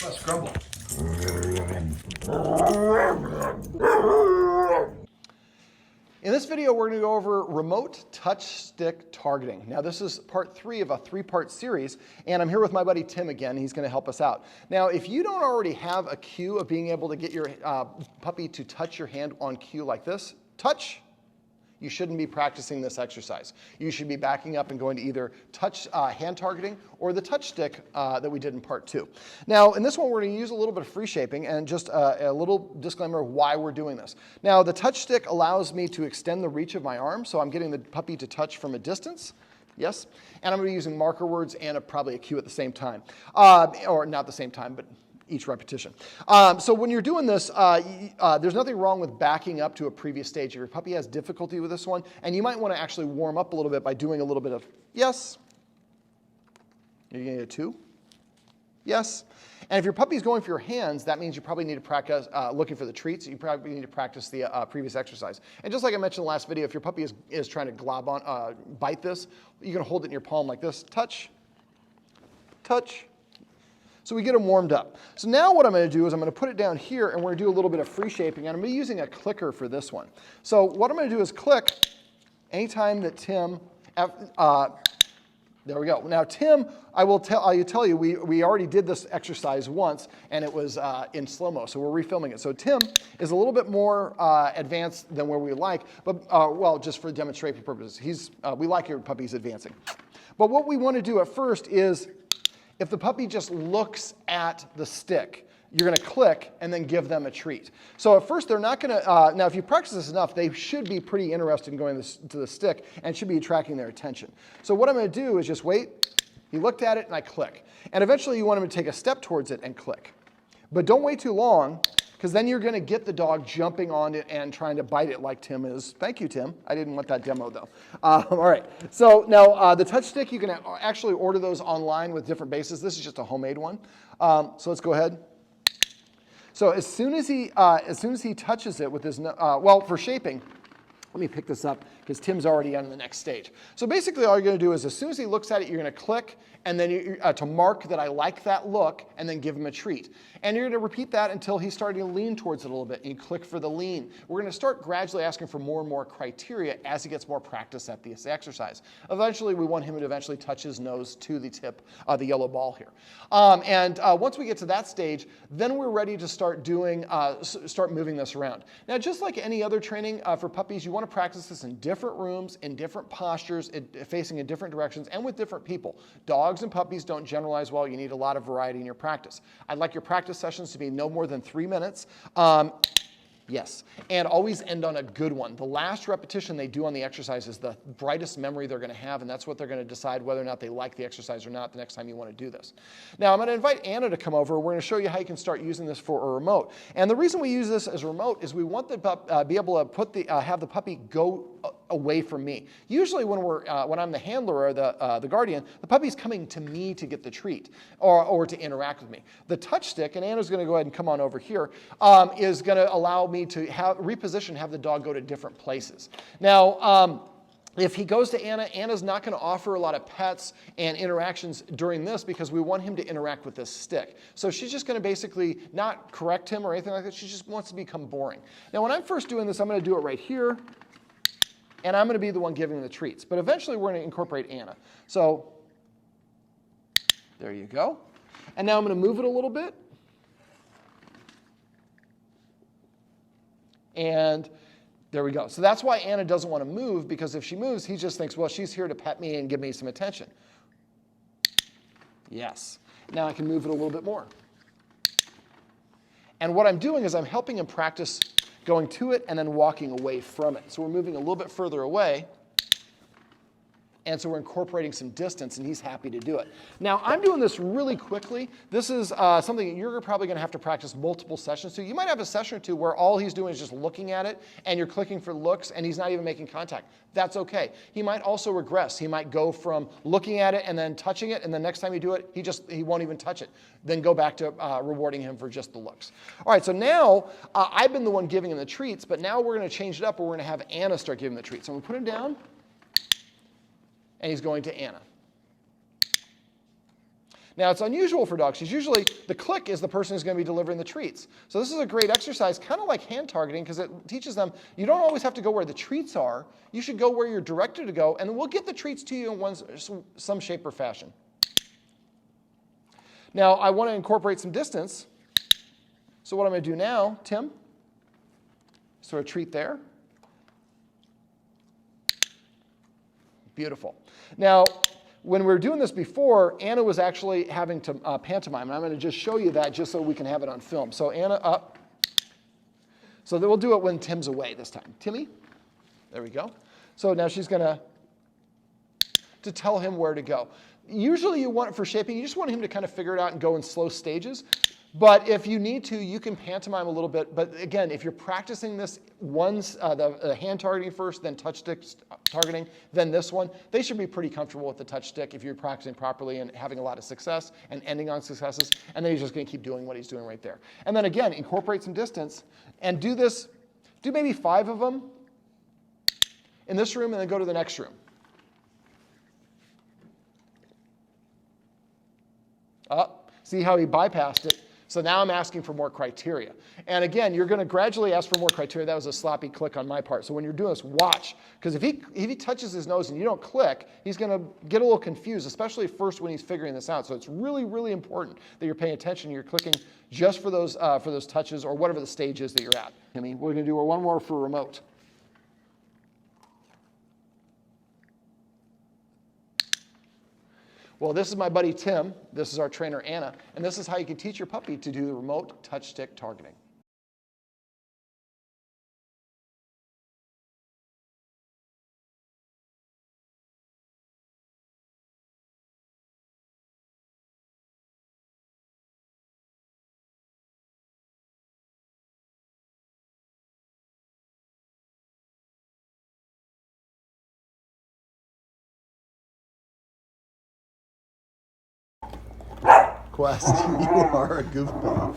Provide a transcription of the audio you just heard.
Let's grumble. In this video, we're going to go over remote touch stick targeting. Now, this is part 3 of a 3-part series, and I'm here with my buddy Tim again. He's going to help us out. Now, if you don't already have a cue of being able to get your puppy to touch your hand on cue like this, touch, you shouldn't be practicing this exercise. You should be backing up and going to either touch hand targeting or the touch stick that we did in part 2. Now, in this one, we're going to use a little bit of free shaping and just a little disclaimer of why we're doing this. Now, the touch stick allows me to extend the reach of my arm, so I'm getting the puppy to touch from a distance. Yes, and I'm going to be using marker words and probably a cue at the same time, or not the same time, but each repetition. So when you're doing this, there's nothing wrong with backing up to a previous stage. If your puppy has difficulty with this one, and you might want to actually warm up a little bit by doing a little bit of yes. You're going to get a 2. Yes. And if your puppy's going for your hands, that means you probably need to practice looking for the treats. You probably need to practice the previous exercise. And just like I mentioned in the last video, if your puppy is trying to glob on, bite this, you can hold it in your palm like this. Touch, touch. So we get them warmed up. So now what I'm going to do is I'm going to put it down here, and we're going to do a little bit of free shaping, and I'm going to be using a clicker for this one. So what I'm going to do is click anytime that Tim, there we go. Now Tim, I'll tell you, we already did this exercise once, and it was in slow-mo, so we're refilming it. So Tim is a little bit more advanced than where we like, but well, just for demonstration purposes, we like your puppies advancing. But what we want to do at first is, if the puppy just looks at the stick, you're going to click and then give them a treat. So at first, they're not going to, now if you practice this enough, they should be pretty interested in going to the stick and should be attracting their attention. So what I'm going to do is just wait. He looked at it and I click. And eventually you want him to take a step towards it and click. But don't wait too long, because then you're going to get the dog jumping on it and trying to bite it like Tim is. Thank you, Tim. I didn't want that demo, though. All right. So now the touch stick, you can actually order those online with different bases. This is just a homemade one. So let's go ahead. So as soon as he touches it with his, well, for shaping, let me pick this up because Tim's already on the next stage. So basically all you're going to do is as soon as he looks at it, you're going to click and then to mark that I like that look and then give him a treat. And you're going to repeat that until he's starting to lean towards it a little bit. And you click for the lean. We're going to start gradually asking for more and more criteria as he gets more practice at this exercise. Eventually, we want him to eventually touch his nose to the tip of the yellow ball here. Once we get to that stage, then we're ready to start moving this around. Now, just like any other training for puppies, you want to practice this in different rooms, in different postures, facing in different directions, and with different people. Dogs and puppies don't generalize well. You need a lot of variety in your practice. I'd like your practice sessions to be no more than 3 minutes. Yes, and always end on a good one. The last repetition they do on the exercise is the brightest memory they're going to have, and that's what they're going to decide whether or not they like the exercise or not the next time you want to do this. Now, I'm going to invite Anna to come over. We're going to show you how you can start using this for a remote. And the reason we use this as a remote is we want to be able to have the puppy go away from me. Usually when I'm the handler or the guardian, the puppy's coming to me to get the treat or to interact with me. The touch stick, and Anna's going to go ahead and come on over here, is going to allow me to have the dog go to different places. Now, if he goes to Anna, Anna's not going to offer a lot of pets and interactions during this because we want him to interact with this stick. So she's just going to basically not correct him or anything like that. She just wants to become boring. Now, when I'm first doing this, I'm going to do it right here. And I'm going to be the one giving the treats. But eventually, we're going to incorporate Anna. So there you go. And now I'm going to move it a little bit. And there we go. So that's why Anna doesn't want to move, because if she moves, he just thinks, well, she's here to pet me and give me some attention. Yes. Now I can move it a little bit more. And what I'm doing is I'm helping him practice going to it and then walking away from it. So we're moving a little bit further away. And so we're incorporating some distance, and he's happy to do it. Now, I'm doing this really quickly. This is something that you're probably going to have to practice multiple sessions to. You might have a session or two where all he's doing is just looking at it, and you're clicking for looks, and he's not even making contact. That's okay. He might also regress. He might go from looking at it and then touching it, and the next time you do it, he won't even touch it. Then go back to rewarding him for just the looks. All right, so now I've been the one giving him the treats, but now we're going to change it up, and we're going to have Anna start giving the treats. So I'm going to put him down. And he's going to Anna. Now, it's unusual for dogs because usually the click is the person who's going to be delivering the treats. So this is a great exercise, kind of like hand targeting, because it teaches them you don't always have to go where the treats are. You should go where you're directed to go, and we'll get the treats to you in some shape or fashion. Now, I want to incorporate some distance. So what I'm going to do now, Tim, sort of treat there. Beautiful. Now, when we were doing this before, Anna was actually having to pantomime, and I'm going to just show you that just so we can have it on film. So Anna, up. So then we'll do it when Tim's away this time. Timmy, there we go. So now she's going to tell him where to go. Usually you want it for shaping, you just want him to kind of figure it out and go in slow stages. But if you need to, you can pantomime a little bit. But again, if you're practicing this the hand targeting first, then touch stick targeting, then this one, they should be pretty comfortable with the touch stick if you're practicing properly and having a lot of success and ending on successes. And then he's just going to keep doing what he's doing right there. And then again, incorporate some distance and do this, do maybe 5 of them in this room and then go to the next room. See how he bypassed it? So now I'm asking for more criteria. And again, you're going to gradually ask for more criteria. That was a sloppy click on my part. So when you're doing this, watch. Because if he touches his nose and you don't click, he's going to get a little confused, especially first when he's figuring this out. So it's really, really important that you're paying attention. You're clicking just for those touches or whatever the stage is that you're at. I mean, we're going to do one more for remote. Well, this is my buddy Tim. This is our trainer Anna. And this is how you can teach your puppy to do the remote touch stick targeting. Quest, you are a goofball.